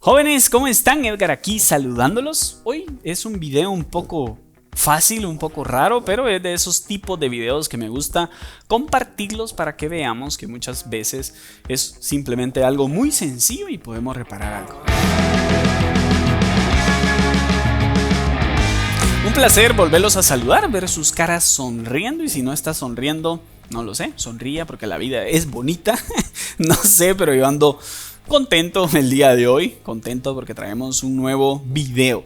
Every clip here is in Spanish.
Jóvenes, ¿cómo están? Edgar aquí saludándolos. Hoy es un video un poco fácil, un poco raro, pero es de esos tipos de videos que me gusta compartirlos para que veamos que muchas veces es simplemente algo muy sencillo y podemos reparar algo. Un placer volverlos a saludar, ver sus caras sonriendo, y si no está sonriendo, no lo sé, sonría porque la vida es bonita. No sé, pero yo ando contento el día de hoy, contento porque traemos un nuevo video.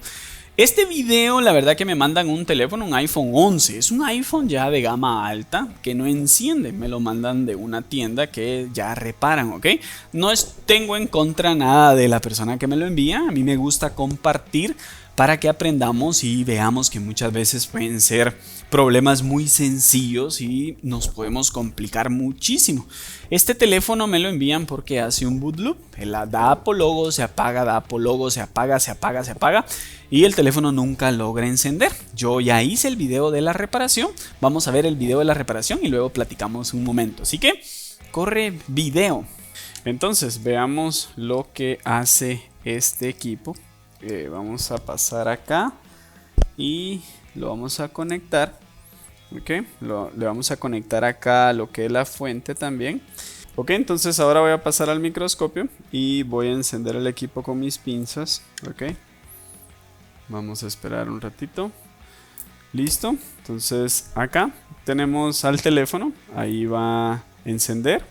Este video, la verdad que me mandan un teléfono, un iPhone 11. Es un iPhone ya de gama alta que no enciende. Me lo mandan de una tienda que ya reparan, ¿ok? No tengo en contra nada de la persona que me lo envía. A mí me gusta compartir para que aprendamos y veamos que muchas veces pueden ser problemas muy sencillos y nos podemos complicar muchísimo. Este teléfono me lo envían porque hace un boot loop. Da apólogo, se apaga, da apólogo, se apaga, se apaga, se apaga. Y el teléfono nunca logra encender. Yo ya hice el video de la reparación. Vamos a ver el video de la reparación y luego platicamos un momento. Así que corre video. Entonces veamos lo que hace este equipo. Vamos a pasar acá y lo vamos a conectar. Ok, le vamos a conectar acá lo que es la fuente también. Ok, entonces ahora voy a pasar al microscopio y voy a encender el equipo con mis pinzas. Ok, vamos a esperar un ratito. Listo, entonces acá tenemos al teléfono. Ahí va a encender.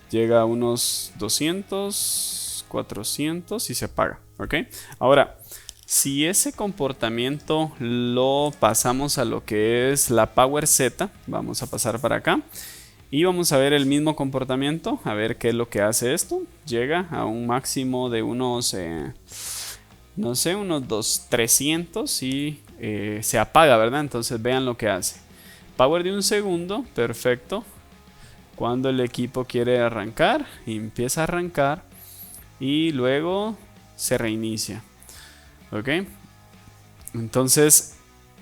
Llega a unos 200, 400 y se apaga. Ok, ahora si ese comportamiento lo pasamos a lo que es la Power Z, vamos a pasar para acá y vamos a ver el mismo comportamiento, a ver qué es lo que hace esto. Llega a un máximo de unos, no sé, unos 300 y se apaga, ¿verdad? Entonces vean lo que hace. Power de un segundo, perfecto. Cuando el equipo quiere arrancar, empieza a arrancar y luego se reinicia. Ok, entonces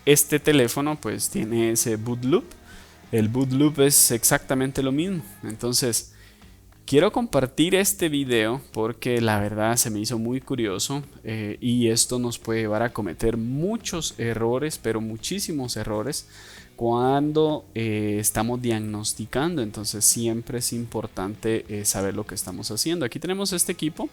este teléfono pues tiene ese boot loop. El boot loop es exactamente lo mismo. Entonces quiero compartir este video porque la verdad se me hizo muy curioso, y esto nos puede llevar a cometer muchos errores, pero muchísimos errores cuando estamos diagnosticando. Entonces siempre es importante saber lo que estamos haciendo. Aquí tenemos este equipo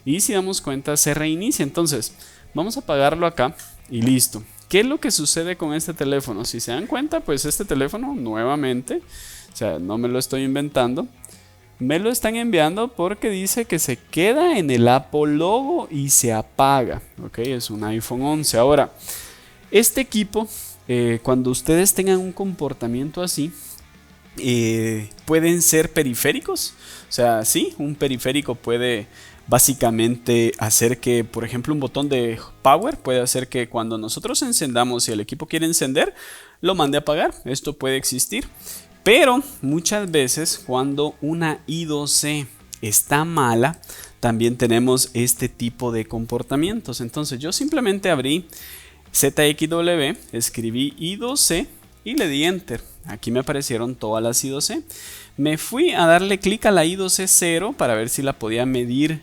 y si damos cuenta se reinicia. Entonces vamos a apagarlo acá y listo. ¿Qué es lo que sucede con este teléfono? Si se dan cuenta, pues este teléfono nuevamente, o sea, no me lo estoy inventando, me lo están enviando porque dice que se queda en el Apple logo y se apaga. Ok, es un iPhone 11. Ahora, este equipo, cuando ustedes tengan un comportamiento así, pueden ser periféricos. O sea, sí, un periférico puede básicamente hacer que, por ejemplo, un botón de power puede hacer que cuando nosotros encendamos y el equipo quiere encender, lo mande a apagar. Esto puede existir. Pero muchas veces cuando una I2C está mala, también tenemos este tipo de comportamientos. Entonces yo simplemente abrí ZXW, escribí I2C y le di enter. Aquí me aparecieron todas las I2C. Me fui a darle clic a la I2C 0 para ver si la podía medir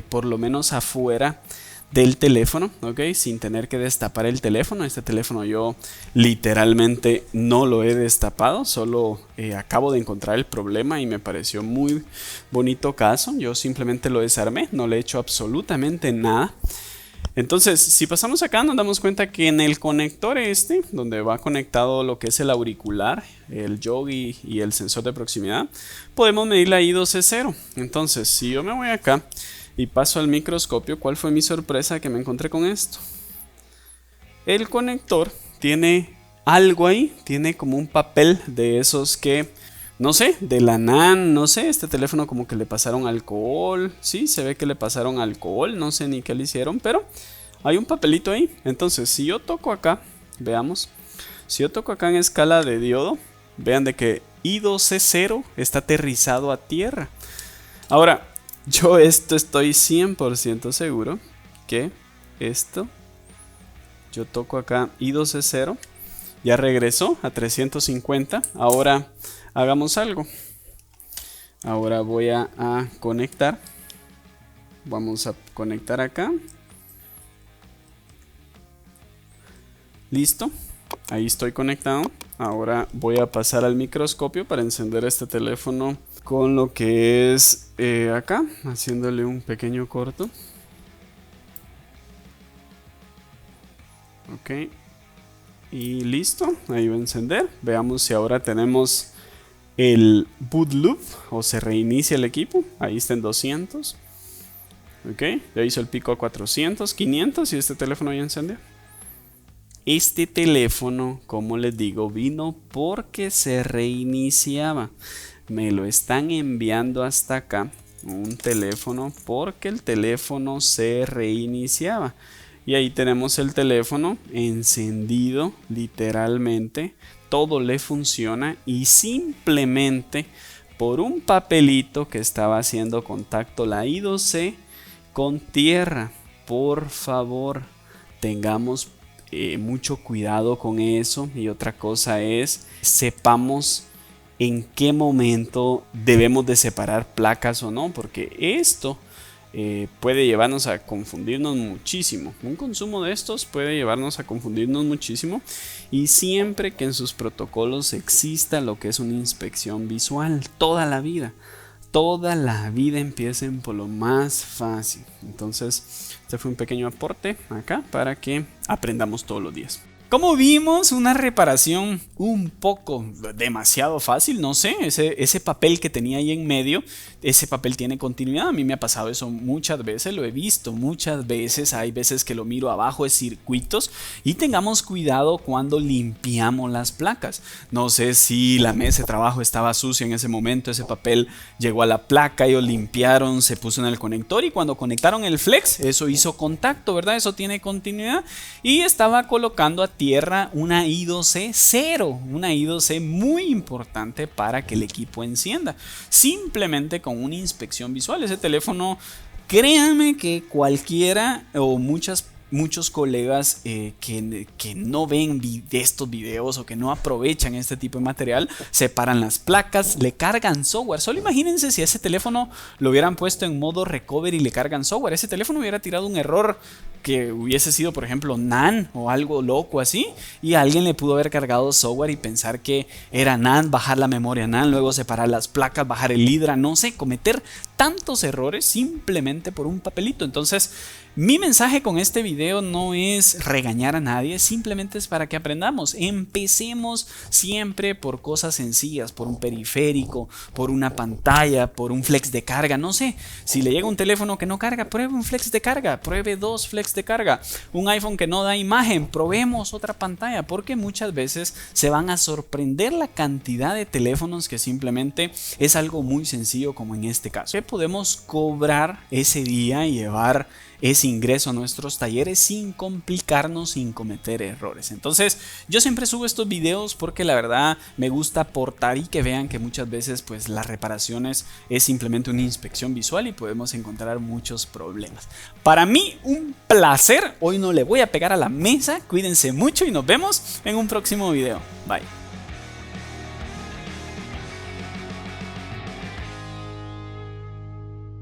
por lo menos afuera del teléfono, ¿ok? Sin tener que destapar el teléfono. Este teléfono yo literalmente no lo he destapado, solo acabo de encontrar el problema y me pareció muy bonito caso. Yo simplemente lo desarmé, no le he hecho absolutamente nada. Entonces, si pasamos acá, nos damos cuenta que en el conector donde va conectado lo que es el auricular, el joy y el sensor de proximidad, podemos medir la I2C 0. Entonces, si yo me voy acá y paso al microscopio, ¿cuál fue mi sorpresa que me encontré con esto? El conector tiene algo ahí, tiene como un papel de esos que, no sé, de la NAN, no sé, este teléfono como que le pasaron alcohol. Sí, se ve que le pasaron alcohol, no sé ni qué le hicieron, pero hay un papelito ahí. Entonces, si yo toco acá, veamos, si yo toco acá en escala de diodo, vean de que I2C 0 está aterrizado a tierra. Ahora, yo estoy 100% seguro que yo toco acá I2C 0, ya regresó a 350. Ahora hagamos algo. Ahora voy a conectar Vamos a conectar acá. Listo. Ahí estoy conectado. Ahora voy a pasar al microscopio para encender este teléfono con lo que es acá, haciéndole un pequeño corto. Ok. Y listo. Ahí va a encender. Veamos si ahora tenemos el boot loop o se reinicia el equipo. Ahí está en 200. Ok. Ya hizo el pico a 400, 500 y este teléfono ya encendió. Este teléfono, como les digo, vino porque se reiniciaba. Me lo están enviando hasta acá, un teléfono, porque el teléfono se reiniciaba. Y ahí tenemos el teléfono encendido, literalmente. Todo le funciona y simplemente por un papelito que estaba haciendo contacto la I2C con tierra. Por favor, tengamos mucho cuidado con eso. Y otra cosa es, sepamos en qué momento debemos de separar placas o no, porque esto puede llevarnos a confundirnos muchísimo. Un consumo de estos puede llevarnos a confundirnos muchísimo, y siempre que en sus protocolos exista lo que es una inspección visual, toda la vida empiecen por lo más fácil. Entonces, este fue un pequeño aporte acá para que aprendamos todos los días. Como vimos, una reparación un poco demasiado fácil, no sé, ese papel que tenía ahí en medio, ese papel tiene continuidad. A mí me ha pasado eso muchas veces, lo he visto muchas veces, hay veces que lo miro abajo de circuitos, y tengamos cuidado cuando limpiamos las placas. No sé si la mesa de trabajo estaba sucia en ese momento, ese papel llegó a la placa, ellos limpiaron, se puso en el conector y cuando conectaron el flex, eso hizo contacto, ¿verdad? Eso tiene continuidad, y estaba colocando a tierra una I2C 0, una I2C muy importante para que el equipo encienda, simplemente con una inspección visual. Ese teléfono, créanme que cualquiera o muchos colegas que no ven estos videos o que no aprovechan este tipo de material, separan las placas, le cargan software. Solo imagínense si ese teléfono lo hubieran puesto en modo recovery y le cargan software. Ese teléfono hubiera tirado un error que hubiese sido, por ejemplo, NAND o algo loco así, y alguien le pudo haber cargado software y pensar que era NAND, bajar la memoria NAND, luego separar las placas, bajar el hidra, no sé, cometer tantos errores simplemente por un papelito. Entonces, mi mensaje con este video no es regañar a nadie, simplemente es para que aprendamos. Empecemos siempre por cosas sencillas, por un periférico, por una pantalla, por un flex de carga, no sé. Si le llega un teléfono que no carga, pruebe un flex de carga, pruebe 2 flex de carga. Un iPhone que no da imagen, probemos otra pantalla, porque muchas veces se van a sorprender la cantidad de teléfonos que simplemente es algo muy sencillo, como en este caso. Podemos cobrar ese día y llevar ese ingreso a nuestros talleres sin complicarnos, sin cometer errores. Entonces, yo siempre subo estos videos porque la verdad me gusta aportar y que vean que muchas veces pues las reparaciones es simplemente una inspección visual y podemos encontrar muchos problemas. Para mí un placer. Hoy no le voy a pegar a la mesa. Cuídense mucho y nos vemos en un próximo video. Bye.